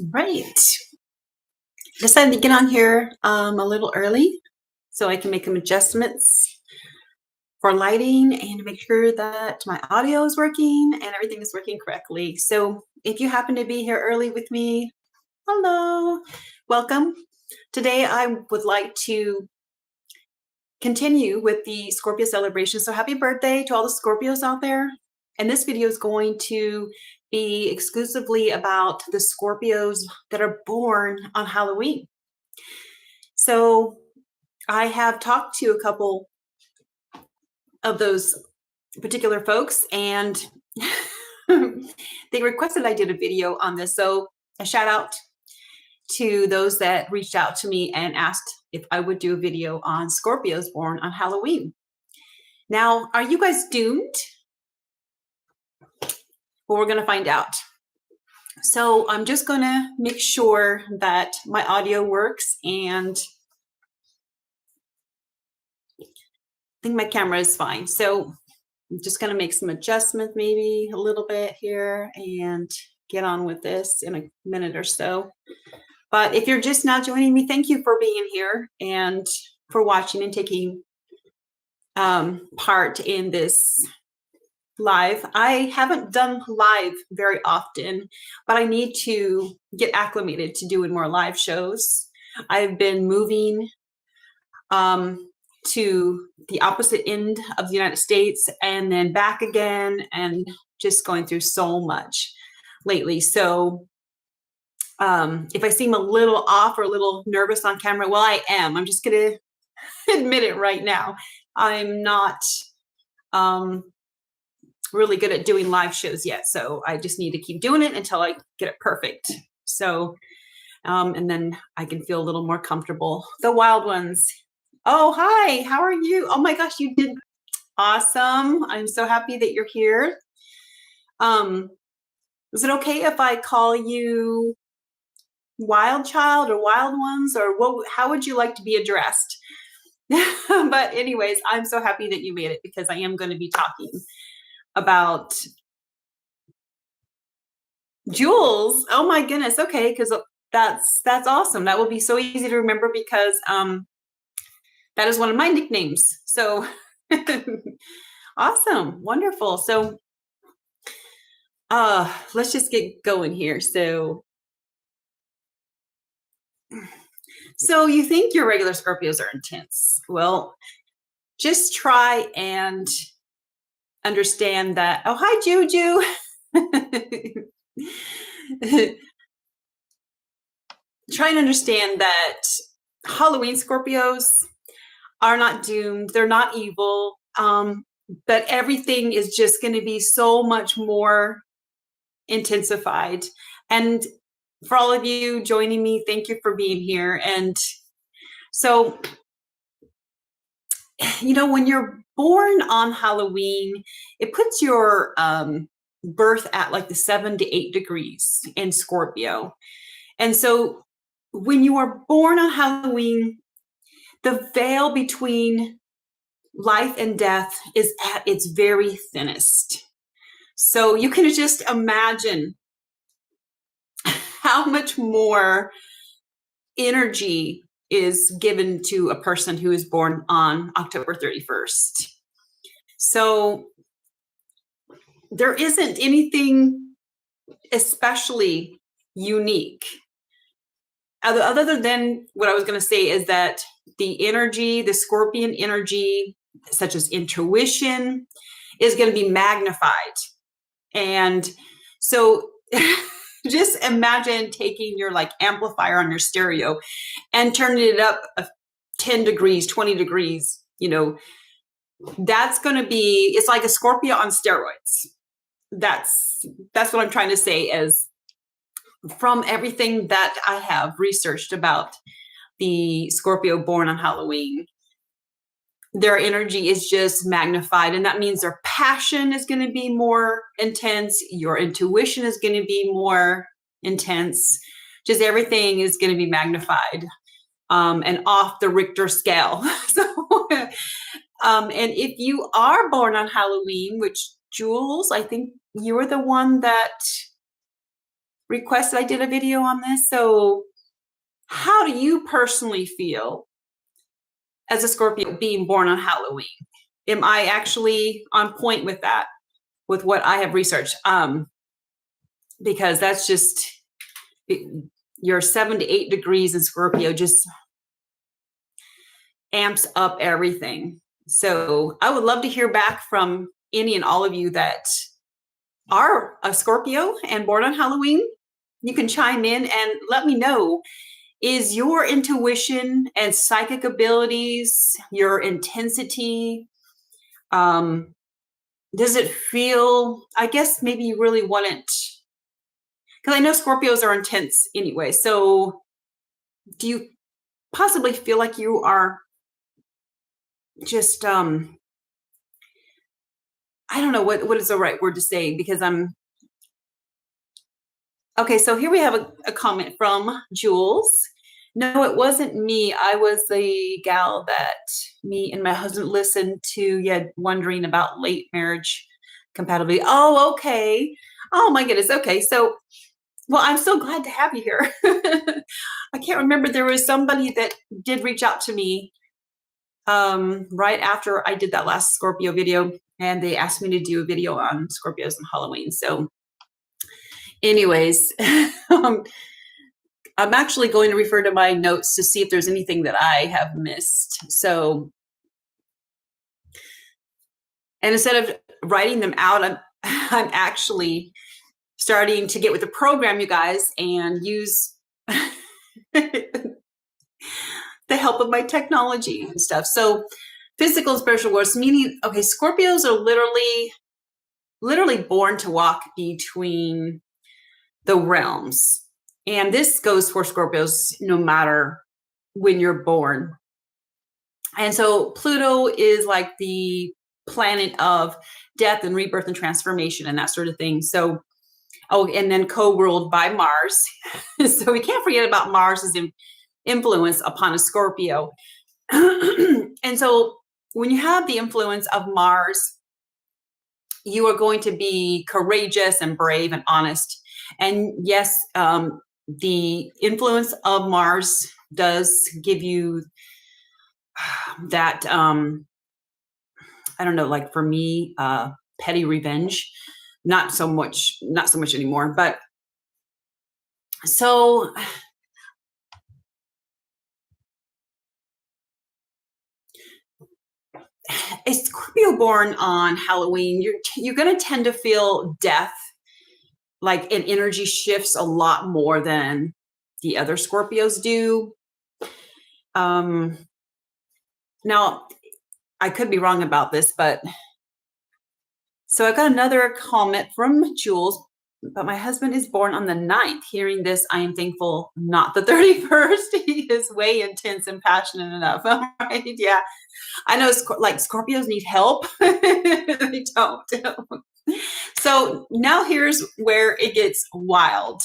Right. Decided to get on here a little early so I can make some adjustments for lighting and to make sure that my audio is working and everything is working correctly. So if you happen to be here early with me, hello, welcome. Today I would like to continue with the Scorpio celebration. So happy birthday to all the Scorpios out there. And this video is going to be exclusively about the Scorpios that are born on Halloween. So I have talked to a couple of those particular folks, and they requested I did a video on this. So a shout out to those that reached out to me and asked if I would do a video on Scorpios born on Halloween. Now, are you guys doomed? Well, we're going to find out. So I'm just going to make sure that my audio works, and I think my camera is fine. So I'm just going to make some adjustments, maybe a little bit here, and get on with this in a minute or so. But if you're just now joining me, thank you for being here and for watching and taking part in this live. I haven't done live very often, but I need to get acclimated to doing more live shows. I've been moving to the opposite end of the United States and then back again, and just going through so much lately. So if I seem a little off or a little nervous on camera, well, I am. I'm just going to admit it right now. I'm not really good at doing live shows yet. So I just need to keep doing it until I get it perfect. So, and then I can feel a little more comfortable. The wild ones. Oh, hi, how are you? Oh my gosh, you did awesome. I'm so happy that you're here. Is it okay if I call you Wild Child or Wild Ones, or how would you like to be addressed? But anyways, I'm so happy that you made it, because I am going to be talking about Jules. Oh my goodness. Okay, because that's awesome. That will be so easy to remember, because that is one of my nicknames. So awesome, wonderful. So let's just get going here. So you think your regular Scorpios are intense? Well, just try and understand that. Oh, hi, Juju. Try and understand that Halloween Scorpios are not doomed. They're not evil. But everything is just going to be so much more intensified. And for all of you joining me, thank you for being here. And so, you know, when you're born on Halloween, it puts your birth at like the 7 to 8 degrees in Scorpio. And so when you are born on Halloween, the veil between life and death is at its very thinnest. So you can just imagine how much more energy is given to a person who is born on October 31st. So there isn't anything especially unique. Other than what I was going to say is that the energy, the Scorpion energy, such as intuition, is going to be magnified. And so just imagine taking your like amplifier on your stereo and turning it up 10 degrees, 20 degrees, you know, that's going to be, it's like a Scorpio on steroids. That's what I'm trying to say, is from everything that I have researched about the Scorpio born on Halloween, their energy is just magnified. And that means their passion is going to be more intense. Your intuition is going to be more intense. Just everything is going to be magnified and off the Richter scale. So, and if you are born on Halloween, which Jules, I think you were the one that requested I did a video on this. So how do you personally feel as a Scorpio being born on Halloween? Am I actually on point with that, with what I have researched? Because that's just, your 7 to 8 degrees in Scorpio just amps up everything. So I would love to hear back from any and all of you that are a Scorpio and born on Halloween. You can chime in and let me know, is your intuition and psychic abilities, your intensity, does it feel, I guess maybe you really wouldn't, because I know Scorpios are intense anyway. So do you possibly feel like you are just, I don't know what is the right word to say, because okay, so here we have a comment from Jules. No, it wasn't me. I was the gal that me and my husband listened to, wondering about late marriage compatibility. Oh, okay. Oh my goodness. Okay. So, well, I'm so glad to have you here. I can't remember. There was somebody that did reach out to me right after I did that last Scorpio video, and they asked me to do a video on Scorpios and Halloween. So anyways, I'm actually going to refer to my notes to see if there's anything that I have missed. So, and instead of writing them out, I'm actually starting to get with the program, you guys, and use the help of my technology and stuff. So physical and spiritual worlds, meaning, okay, Scorpios are literally born to walk between the realms. And this goes for Scorpios no matter when you're born. And so Pluto is like the planet of death and rebirth and transformation and that sort of thing. So, and then co-ruled by Mars. So we can't forget about Mars's influence upon a Scorpio. And so when you have the influence of Mars, you are going to be courageous and brave and honest. And yes, the influence of Mars does give you that, I don't know, like for me, petty revenge, not so much anymore, but so a Scorpio born on Halloween, you're going to tend to feel death, like an energy shifts a lot more than the other Scorpios do. Now, I could be wrong about this, but so I got another comment from Jules, but my husband is born on the 9th. Hearing this, I am thankful, not the 31st. He is way intense and passionate enough. All right. Yeah. I know, like, Scorpios need help. They don't. So now here's where it gets wild.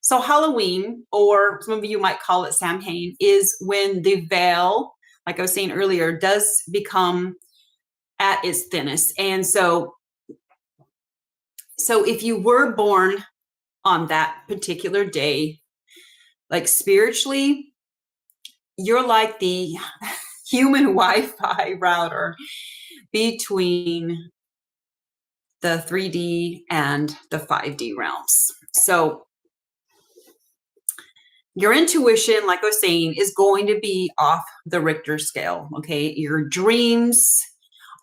So Halloween, or some of you might call it Samhain, is when the veil, like I was saying earlier, does become at its thinnest. And so if you were born on that particular day, like spiritually, you're like the human Wi-Fi router between the 3D and the 5D realms. So your intuition, like I was saying, is going to be off the Richter scale. Okay. Your dreams,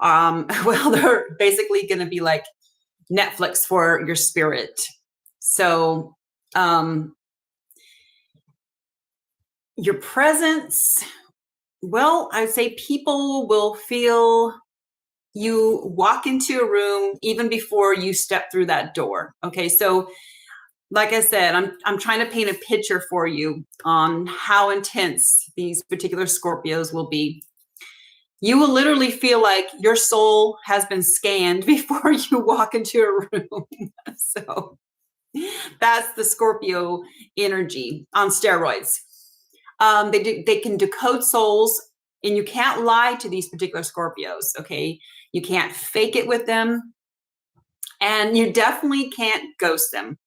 well, they're basically going to be like Netflix for your spirit. So, your presence, well, I would say people will feel you walk into a room even before you step through that door. Okay. So like I said, I'm trying to paint a picture for you on how intense these particular Scorpios will be. You will literally feel like your soul has been scanned before you walk into a room. So that's the Scorpio energy on steroids. They can decode souls, and you can't lie to these particular Scorpios, okay? You can't fake it with them, and you definitely can't ghost them.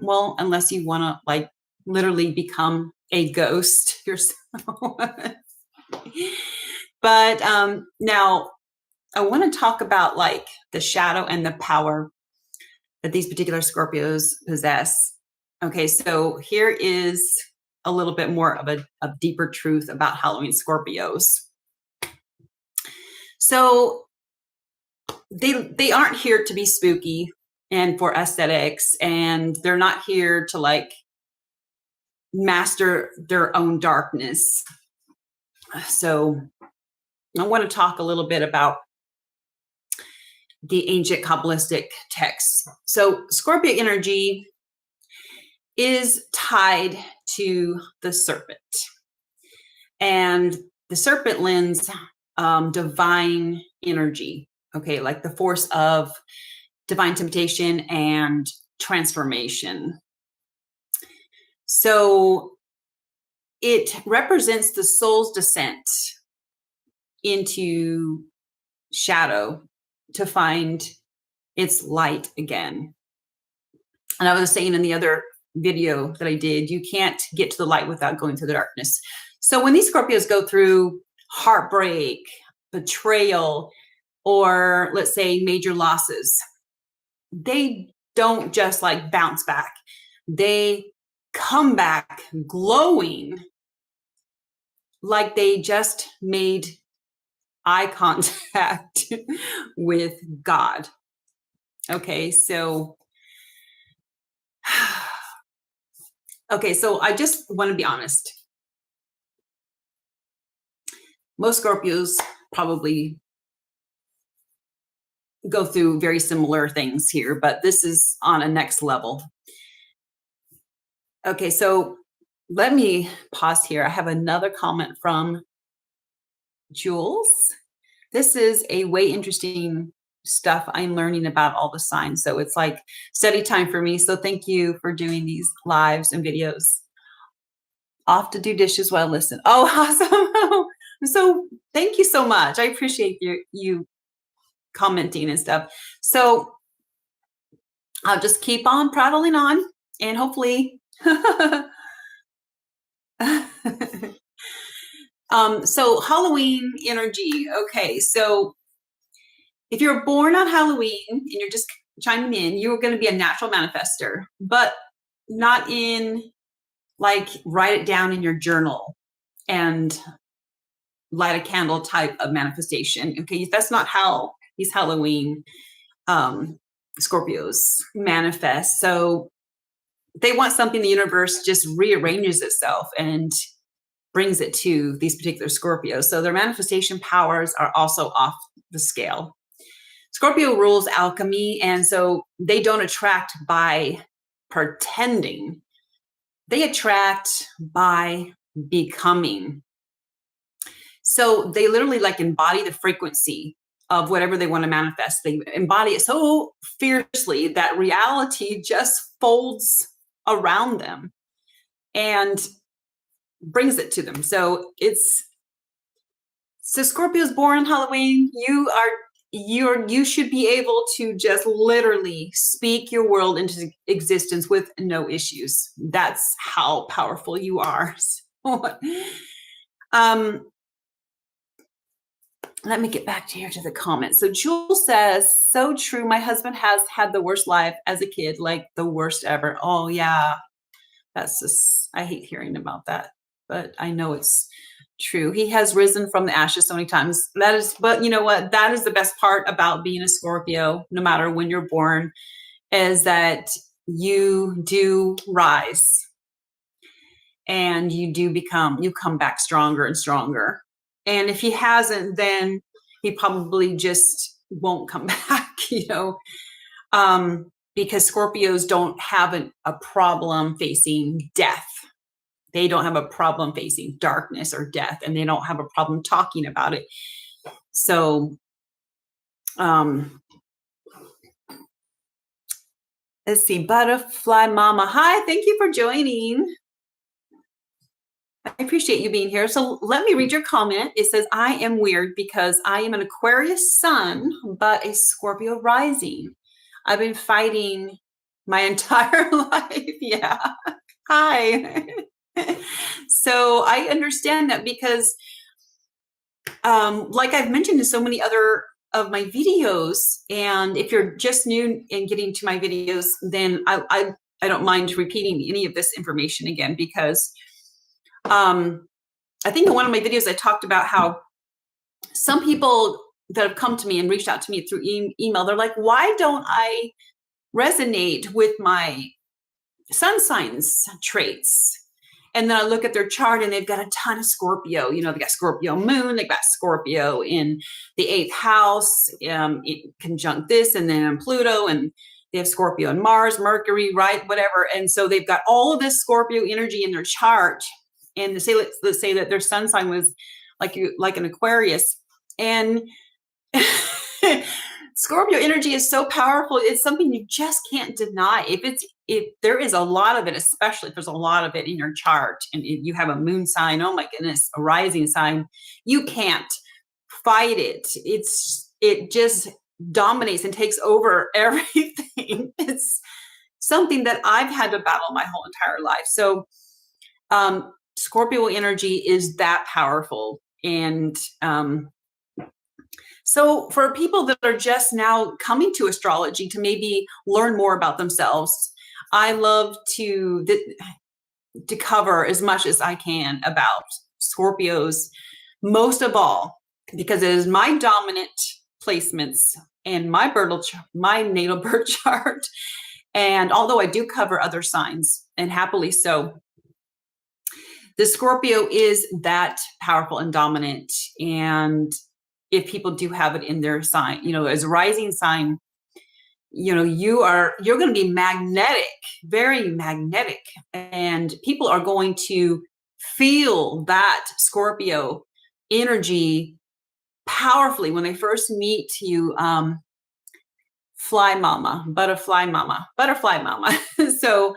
Well, unless you want to like literally become a ghost yourself. But now I want to talk about like the shadow and the power that these particular Scorpios possess. Okay, so here is a little bit more of a deeper truth about Halloween Scorpios. So they aren't here to be spooky and for aesthetics, and they're not here to like master their own darkness. So I want to talk a little bit about the ancient Kabbalistic texts. So Scorpio energy is tied to the serpent, and the serpent lends divine energy. Okay, like the force of divine temptation and transformation. So it represents the soul's descent into shadow to find its light again. And I was saying in the other video that I did, you can't get to the light without going through the darkness. So when these Scorpios go through heartbreak, betrayal, or let's say major losses, they don't just like bounce back. They come back glowing like they just made eye contact with God. Okay, so I just want to be honest. Most Scorpios probably go through very similar things here, but this is on a next level. Okay, so let me pause here. I have another comment from Jules. This is a way interesting stuff I'm learning about all the signs. So it's like study time for me. So thank you for doing these lives and videos. Off to do dishes while I listen. Oh, awesome. So thank you so much. I appreciate you commenting and stuff. So I'll just keep on prattling on and hopefully so Halloween energy. Okay, so if you're born on Halloween and you're just chiming in, you're going to be a natural manifester, but not in like write it down in your journal and light a candle type of manifestation. Okay, that's not how these Halloween Scorpios manifest. So they want something the universe just rearranges itself and brings it to these particular Scorpios. So their manifestation powers are also off the scale. Scorpio rules alchemy, and so they don't attract by pretending. They attract by becoming. So they literally like embody the frequency of whatever they want to manifest. They embody it so fiercely that reality just folds around them and brings it to them. So Scorpios born on Halloween, you should be able to just literally speak your world into existence with no issues. That's how powerful you are. So, let me get back to the comments. So Jules says, so true. My husband has had the worst life as a kid, like the worst ever. Oh yeah. That's just, I hate hearing about that, but I know it's true. He has risen from the ashes so many times. But you know what? That is the best part about being a Scorpio, no matter when you're born, is that you do rise and you come back stronger and stronger. And if he hasn't, then he probably just won't come back, because Scorpios don't have a problem facing death. They don't have a problem facing darkness or death, and they don't have a problem talking about it. So, let's see. Butterfly Mama. Hi, thank you for joining. I appreciate you being here. So let me read your comment. It says, I am weird because I am an Aquarius sun, but a Scorpio rising. I've been fighting My entire life. Yeah. Hi. So I understand that because, like I've mentioned in so many other of my videos, and if you're just new and getting to my videos, then I don't mind repeating any of this information again, because I think in one of my videos I talked about how some people that have come to me and reached out to me through email, they're like, why don't I resonate with my sun signs traits? And then I look at their chart and they've got a ton of Scorpio. You know, they got Scorpio moon, they got Scorpio in the 8th house, conjunct this, and then Pluto, and they have Scorpio and Mars, Mercury, right? Whatever. And so they've got all of this Scorpio energy in their chart. And let's say that their sun sign was like an Aquarius. And Scorpio energy is so powerful. It's something you just can't deny. If there is a lot of it, especially if there's a lot of it in your chart, and if you have a moon sign, oh my goodness, a rising sign, you can't fight it. It just dominates and takes over everything. It's something that I've had to battle my whole entire life. So Scorpio energy is that powerful. And so for people that are just now coming to astrology to maybe learn more about themselves, I love to cover as much as I can about Scorpios, most of all, because it is my dominant placements and my natal birth chart. And although I do cover other signs, and happily so, the Scorpio is that powerful and dominant. And if people do have it in their sign, you know, as a rising sign, you know, you're going to be magnetic, very magnetic, and people are going to feel that Scorpio energy powerfully when they first meet you. Fly mama, butterfly mama, butterfly mama. So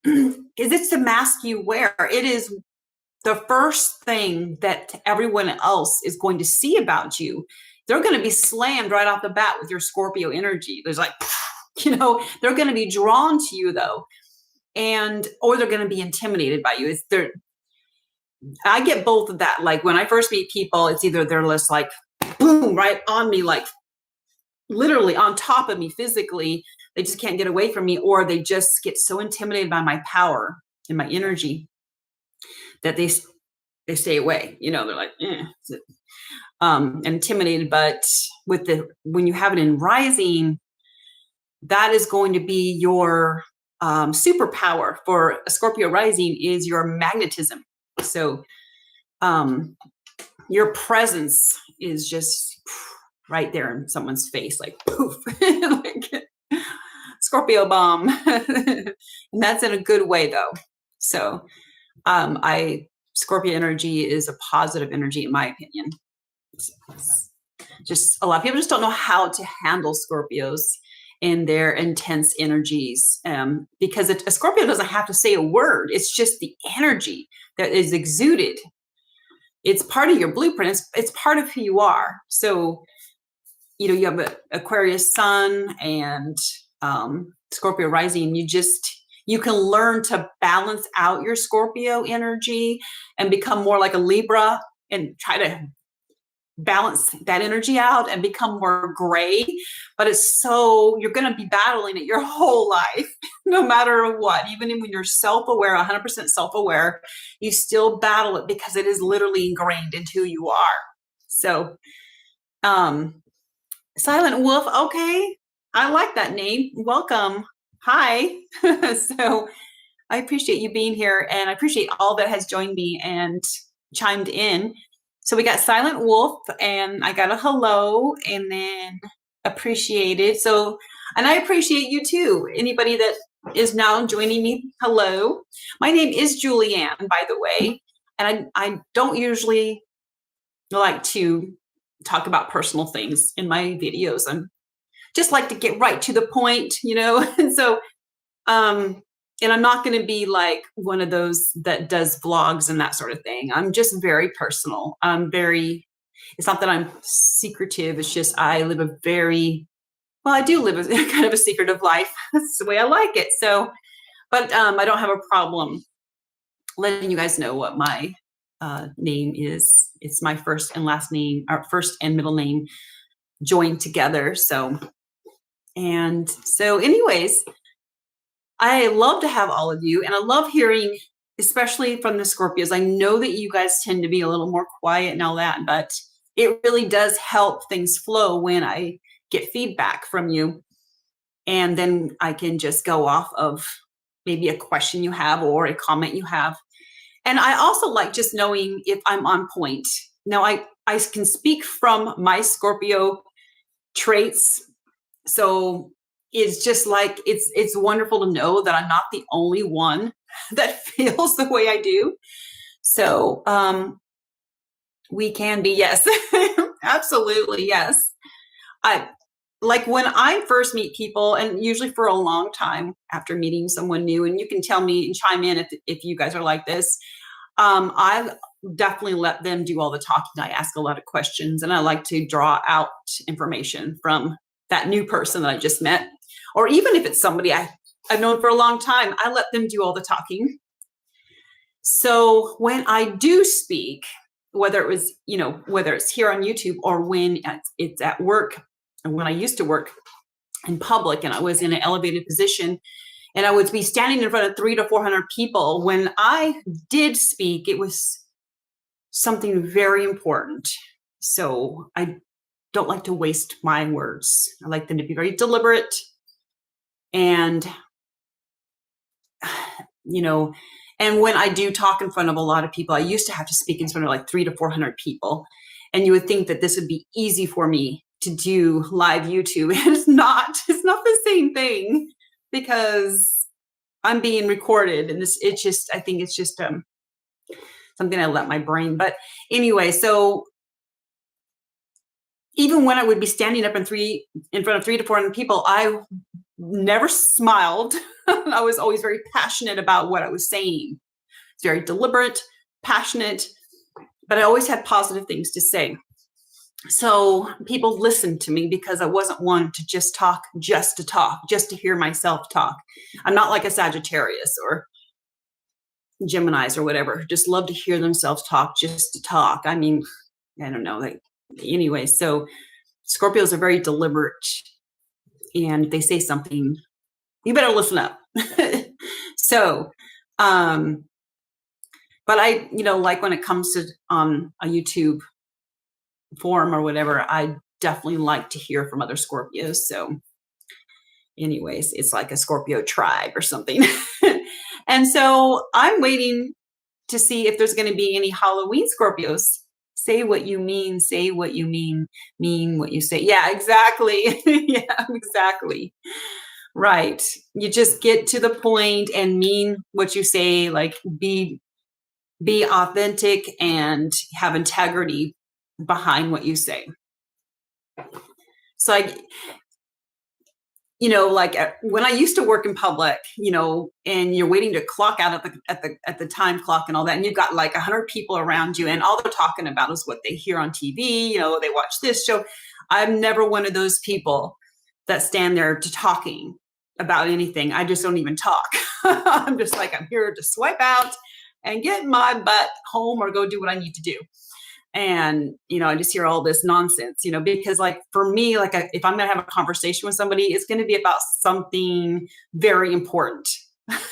it's the mask you wear. It is the first thing that everyone else is going to see about you. They're going to be slammed right off the bat with your Scorpio energy. There's like, you know, they're going to be drawn to you though. Or they're going to be intimidated by you. I get both of that. Like when I first meet people, it's either they're just like, boom, right on me, like literally on top of me physically, they just can't get away from me, or they just get so intimidated by my power and my energy that they stay away. You know, they're like, intimidated. But when you have it in rising, that is going to be your superpower for a Scorpio rising, is your magnetism. So your presence is just right there in someone's face, like poof, like Scorpio bomb. And that's in a good way though. So Scorpio energy is a positive energy in my opinion. Just a lot of people just don't know how to handle Scorpios and their intense energies, because a Scorpio doesn't have to say a word. It's just the energy that is exuded. It's part of your blueprint. It's part of who you are. So you know, you have an Aquarius sun and Scorpio rising, you can learn to balance out your Scorpio energy and become more like a Libra and try to balance that energy out and become more gray. But you're going to be battling it your whole life, no matter what. Even when you're self-aware, 100% self-aware, you still battle it because it is literally ingrained into who you are. So, Silent Wolf, okay. I like that name. Welcome. Hi. So I appreciate you being here, and I appreciate all that has joined me and chimed in. So we got Silent Wolf, and I got a hello, and then appreciated. So, and I appreciate you too. Anybody that is now joining me, hello. My name is Julianne, by the way, and I don't usually like to talk about personal things in my videos. I'm just like to get right to the point, you know. And so and I'm not going to be like one of those that does vlogs and that sort of thing. I'm just very personal. It's not that I'm secretive, it's just I live a very well, I do live a kind of a secretive life. That's the way I like it. So, but I don't have a problem letting you guys know what my name is. It's my first and last name, or first and middle name joined together. So, anyways, I love to have all of you, and I love hearing, especially from the Scorpios. I know that you guys tend to be a little more quiet and all that, but it really does help things flow when I get feedback from you. And then I can just go off of maybe a question you have or a comment you have. And I also like just knowing if I'm on point. Now, I can speak from my Scorpio traits. So it's just like, it's wonderful to know that I'm not the only one that feels the way I do. So we can be, yes, absolutely, yes. I like when I first meet people, and usually for a long time after meeting someone new, and you can tell me and chime in if you guys are like this. I definitely let them do all the talking. I ask a lot of questions, and I like to draw out information from that new person that I just met. Or even if it's somebody I've known for a long time, I let them do all the talking. So when I do speak, whether it's here on YouTube or when it's at work, and when I used to work in public and I was in an elevated position and I would be standing in front of 300 to 400 people, when I did speak, it was something very important. So I don't like to waste my words. I like them to be very deliberate. And, and when I do talk in front of a lot of people, I used to have to speak in front of like 300 to 400 people. And you would think that this would be easy for me to do live YouTube. It's not the same thing because I'm being recorded, and I think it's just something I let my brain. But anyway, so even when I would be standing up in front of 300 to 400 people, I never smiled. I was always very passionate about what I was saying. It's very deliberate, passionate, but I always had positive things to say. So people listened to me because I wasn't one to just talk, just to hear myself talk. I'm not like a Sagittarius or Geminis or whatever, just love to hear themselves talk just to talk. I mean, I don't know. Anyway, so Scorpios are very deliberate, and they say something, you better listen up. So, but I, like when it comes to a YouTube forum or whatever, I definitely like to hear from other Scorpios. So anyways, it's like a Scorpio tribe or something. And so I'm waiting to see if there's going to be any Halloween Scorpios. Say what you mean, say what you mean what you say. Yeah, exactly. Yeah, exactly. Right. You just get to the point and mean what you say, like be authentic and have integrity behind what you say. So when I used to work in public, and you're waiting to clock out at the time clock and all that, and you've got like 100 people around you, and all they're talking about is what they hear on TV. They watch this show. I'm never one of those people that stand there to talking about anything. I just don't even talk. I'm just like, I'm here to swipe out and get my butt home or go do what I need to do. And, I just hear all this nonsense, because like for me, like if I'm going to have a conversation with somebody, it's going to be about something very important.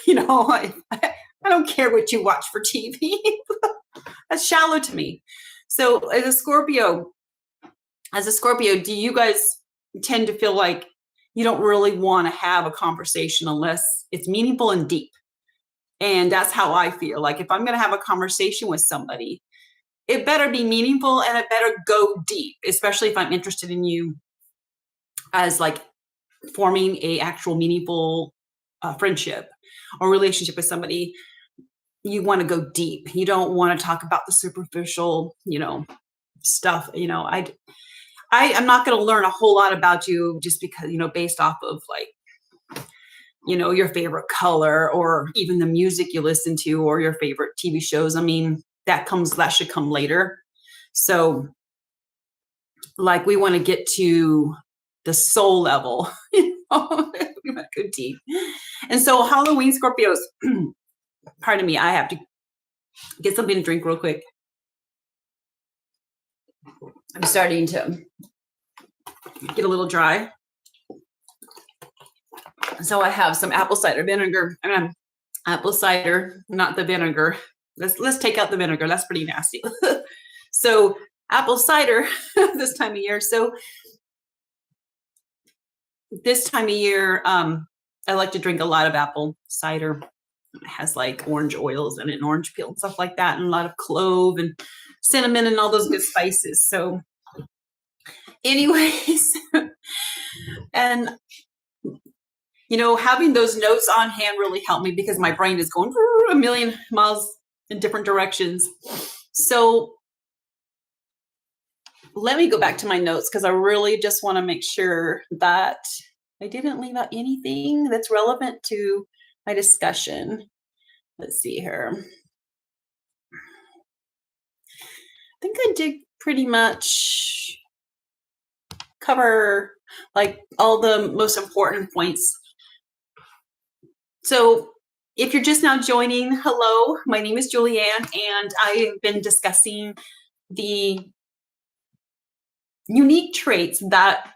I don't care what you watch for TV. That's shallow to me. So as a Scorpio, do you guys tend to feel like you don't really want to have a conversation unless it's meaningful and deep? And that's how I feel. Like if I'm going to have a conversation with somebody, it better be meaningful and it better go deep, especially if I'm interested in you as like forming a actual meaningful friendship or relationship with somebody. You want to go deep. You don't want to talk about the superficial, stuff. I'm not going to learn a whole lot about you just because, based off of like, your favorite color or even the music you listen to or your favorite TV shows. I mean, that should come later. So like we want to get to the soul level. Good deep. And so Halloween Scorpios, pardon me, I have to get something to drink real quick. I'm starting to get a little dry. So I have some apple cider vinegar. Apple cider, not the vinegar. Let's take out the vinegar. That's pretty nasty. So apple cider this time of year. So this time of year, I like to drink a lot of apple cider. It has like orange oils in it and orange peel and stuff like that, and a lot of clove and cinnamon and all those good spices. So anyways, and having those notes on hand really helped me because my brain is going a million miles in different directions. So let me go back to my notes because I really just want to make sure that I didn't leave out anything that's relevant to my discussion. Let's see here. I think I did pretty much cover like all the most important points. So if you're just now joining, hello, my name is Julianne, and I've been discussing the unique traits that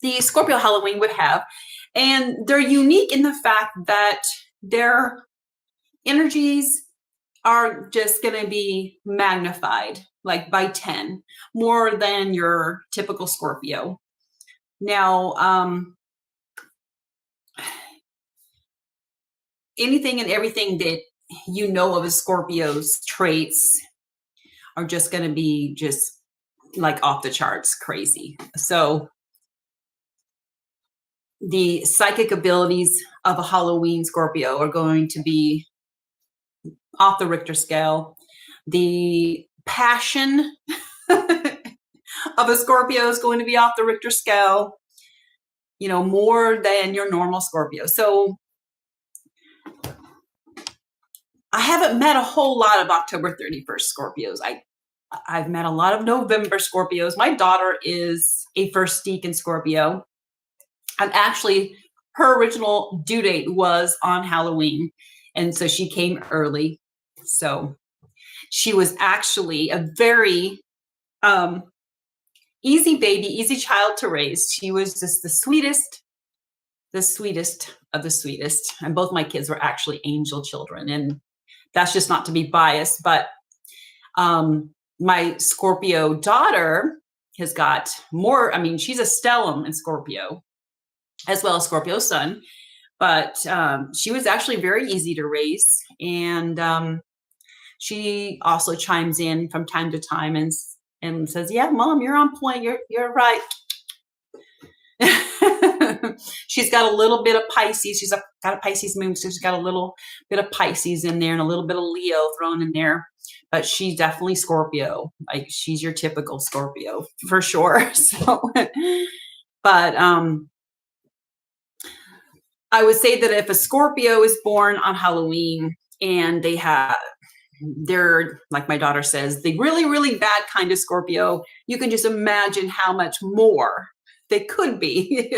the Scorpio Halloween would have. And they're unique in the fact that their energies are just going to be magnified, like by 10, more than your typical Scorpio. Now, anything and everything that you know of a Scorpio's traits are just going to be just like off the charts crazy. So the psychic abilities of a Halloween Scorpio are going to be off the Richter scale. The passion of a Scorpio is going to be off the Richter scale, more than your normal Scorpio. So I haven't met a whole lot of October 31st Scorpios. I've met a lot of November Scorpios. My daughter is a first deacon Scorpio. And actually, her original due date was on Halloween. And so she came early. So she was actually a very easy baby, easy child to raise. She was just the sweetest of the sweetest. And both my kids were actually angel children. And that's just not to be biased, but my Scorpio daughter has got more. She's a stellium in Scorpio, as well as Scorpio sun, but she was actually very easy to raise. And she also chimes in from time to time and says, "Yeah, Mom, you're on point. You're right." She's got a little bit of Pisces. She's got a Pisces moon, so she's got a little bit of Pisces in there and a little bit of Leo thrown in there. But she's definitely Scorpio. Like, she's your typical Scorpio for sure. So, but I would say that if a Scorpio is born on Halloween and they're, like my daughter says, the really, really bad kind of Scorpio, you can just imagine how much more they could be.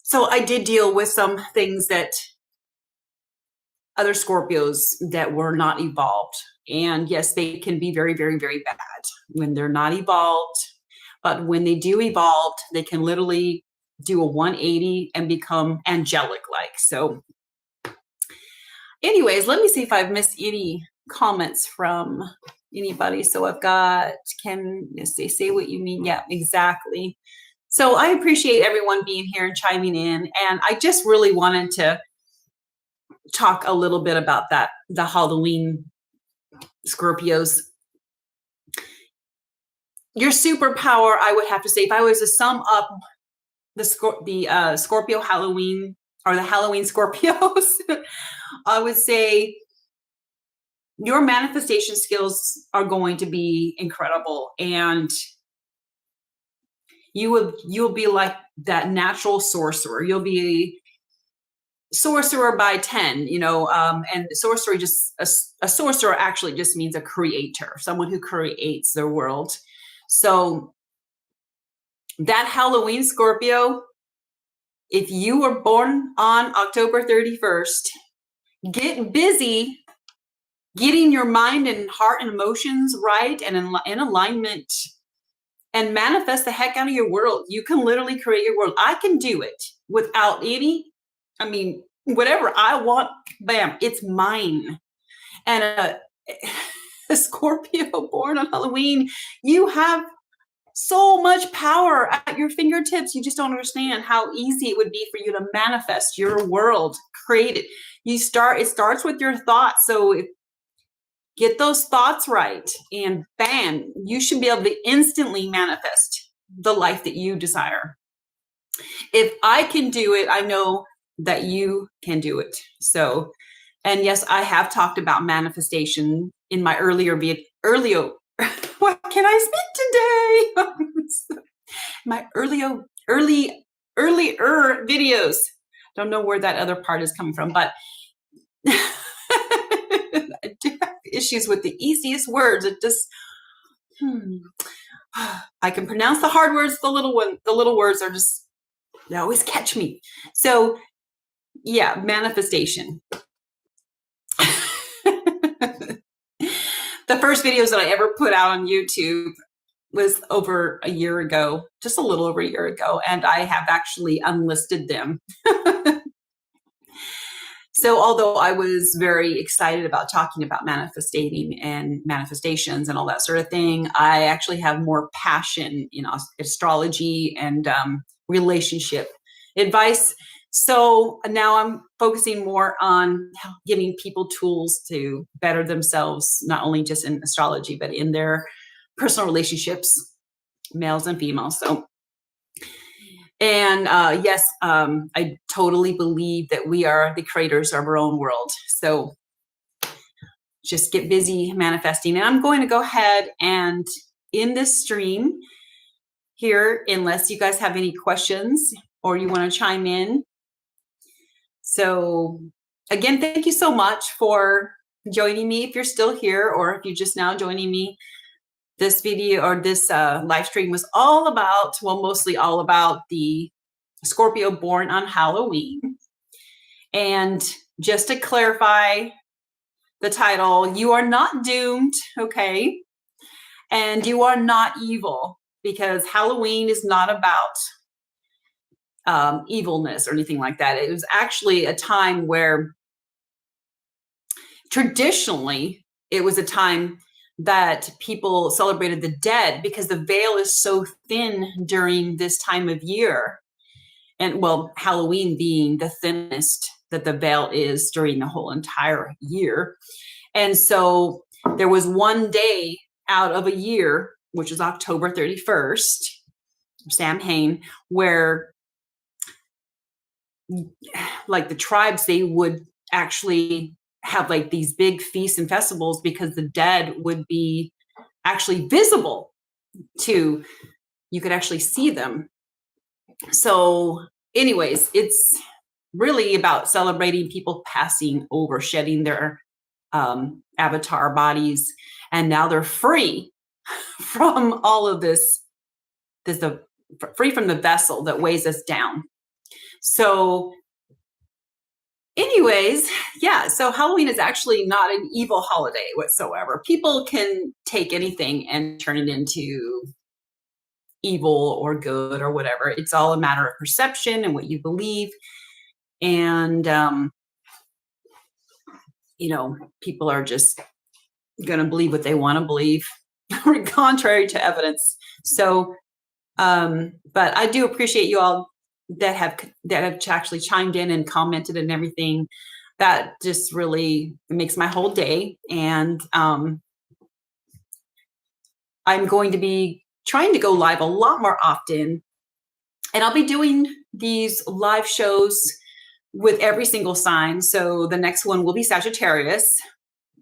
So I did deal with some things that other Scorpios that were not evolved. And yes, they can be very, very, very bad when they're not evolved. But when they do evolve, they can literally do a 180 and become angelic-like. So anyways, let me see if I've missed any comments from anybody. So I've got, say what you mean. Yeah, exactly. So I appreciate everyone being here and chiming in. And I just really wanted to talk a little bit about the Halloween Scorpios. Your superpower, I would have to say, if I was to sum up the Scorpio Halloween or the Halloween Scorpios, I would say your manifestation skills are going to be incredible, and you'll be like that natural sorcerer. You'll be sorcerer by 10, and sorcery just, a sorcerer actually just means a creator, someone who creates their world. So that Halloween Scorpio, if you were born on October 31st, get busy getting your mind and heart and emotions right and in alignment, and manifest the heck out of your world. You can literally create your world. I can do it without whatever I want, bam, it's mine. And a Scorpio born on Halloween, you have so much power at your fingertips. You just don't understand how easy it would be for you to manifest your world, create it. It starts with your thoughts. So get those thoughts right, and bam, you should be able to instantly manifest the life that you desire. If I can do it, I know that you can do it. So, and yes, I have talked about manifestation in my earlier what can I speak today? My earlier videos. Don't know where that other part is coming from, but I do have issues with the easiest words. It just, I can pronounce the hard words, the little words are just, they always catch me. So yeah, manifestation. The first videos that I ever put out on YouTube was over a year ago, just a little over a year ago, and I have actually unlisted them. So although I was very excited about talking about manifestating and manifestations and all that sort of thing, I actually have more passion in astrology and relationship advice. So now I'm focusing more on giving people tools to better themselves, not only just in astrology, but in their personal relationships, males and females. So, and yes, I totally believe that we are the creators of our own world. So just get busy manifesting. And I'm going to go ahead and end this stream here, unless you guys have any questions or you want to chime in. So again, thank you so much for joining me. If you're still here, or if you're just now joining me, this video or this live stream was all about, well, mostly all about the Scorpio born on Halloween. And just to clarify the title, you are not doomed, okay? And you are not evil, because Halloween is not about evilness or anything like that. It was actually a time where traditionally it was a time that people celebrated the dead, because the veil is so thin during this time of year. And well, Halloween being the thinnest that the veil is during the whole entire year. And so there was one day out of a year, which is October 31st, Samhain, where like the tribes, they would actually have like these big feasts and festivals, because the dead would be actually visible to, you could actually see them. So anyways, it's really about celebrating people passing over, shedding their avatar bodies, and now they're free from all of this, free from the vessel that weighs us down. So anyways, yeah, so Halloween is actually not an evil holiday whatsoever. People can take anything and turn it into evil or good or whatever. It's all a matter of perception and what you believe. And, people are just going to believe what they want to believe, contrary to evidence. So, but I do appreciate you all that have actually chimed in and commented and everything. That just really makes my whole day. And I'm going to be trying to go live a lot more often, and I'll be doing these live shows with every single sign. So the next one will be Sagittarius.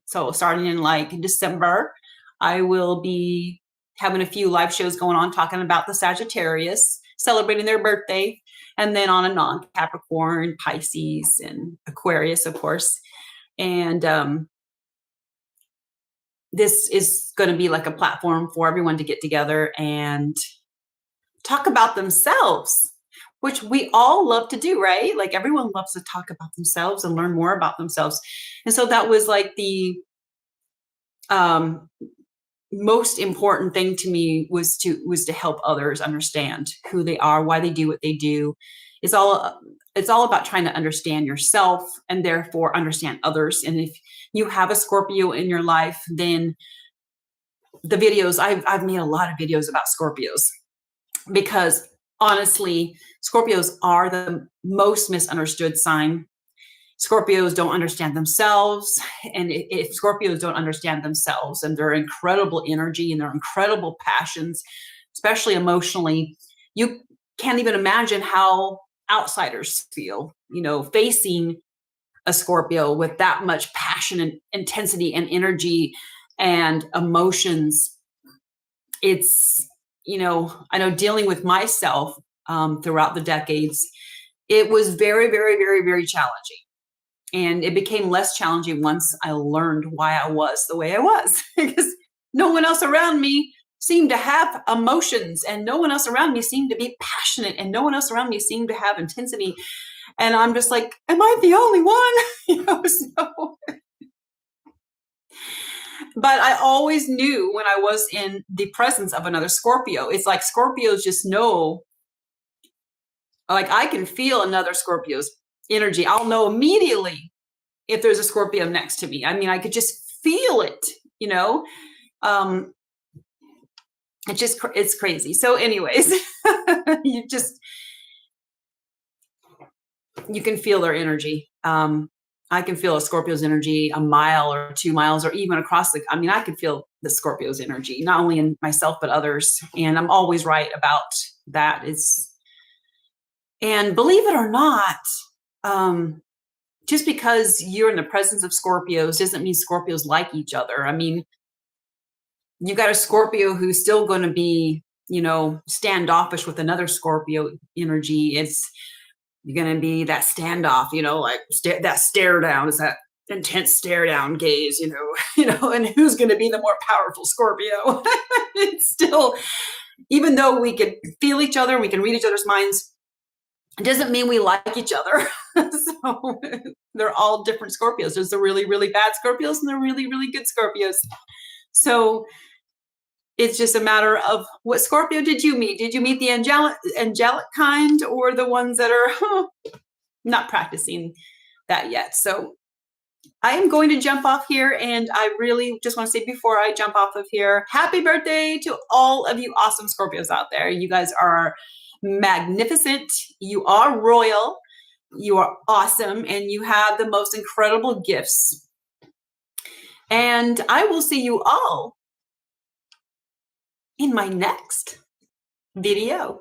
So starting in like December, I will be having a few live shows going on talking about the Sagittarius celebrating their birthday, and then on and on, Capricorn, Pisces, and Aquarius, of course. And this is going to be like a platform for everyone to get together and talk about themselves, which we all love to do, right? Like everyone loves to talk about themselves and learn more about themselves. And so that was like the most important thing to me was to help others understand who they are, why they do what they do. It's all about trying to understand yourself and therefore understand others. And if you have a Scorpio in your life, then the videos, I've made a lot of videos about Scorpios, because honestly, Scorpios are the most misunderstood sign. Scorpios don't understand themselves. And if Scorpios don't understand themselves and their incredible energy and their incredible passions, especially emotionally, you can't even imagine how outsiders feel, facing a Scorpio with that much passion and intensity and energy and emotions. It's, I know dealing with myself throughout the decades, it was very, very, very, very challenging. And it became less challenging once I learned why I was the way I was, because no one else around me seemed to have emotions, and no one else around me seemed to be passionate, and no one else around me seemed to have intensity. And I'm just like, am I the only one? So. But I always knew when I was in the presence of another Scorpio, it's like Scorpios just know, like I can feel another Scorpio's energy. I'll know immediately if there's a Scorpio next to me. I mean, I could just feel it, it's crazy. So anyways, you can feel their energy. I can feel a Scorpio's energy a mile or 2 miles or even across I could feel the Scorpio's energy, not only in myself, but others. And I'm always right about that. And believe it or not, just because you're in the presence of Scorpios doesn't mean Scorpios like each other. I mean, you got a Scorpio who's still going to be, standoffish with another Scorpio energy. You're going to be that standoff, that stare down. It's that intense stare down gaze, and who's going to be the more powerful Scorpio? It's still, even though we can feel each other, we can read each other's minds, it doesn't mean we like each other. So they're all different Scorpios. There's the really, really bad Scorpios and the really, really good Scorpios. So it's just a matter of what Scorpio did you meet? Did you meet the angelic kind, or the ones that are not practicing that yet? So I am going to jump off here, and I really just want to say before I jump off of here, happy birthday to all of you awesome Scorpios out there. You guys are magnificent. You are royal. You are awesome, and you have the most incredible gifts. And I will see you all in my next video.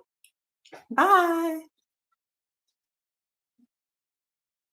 Bye.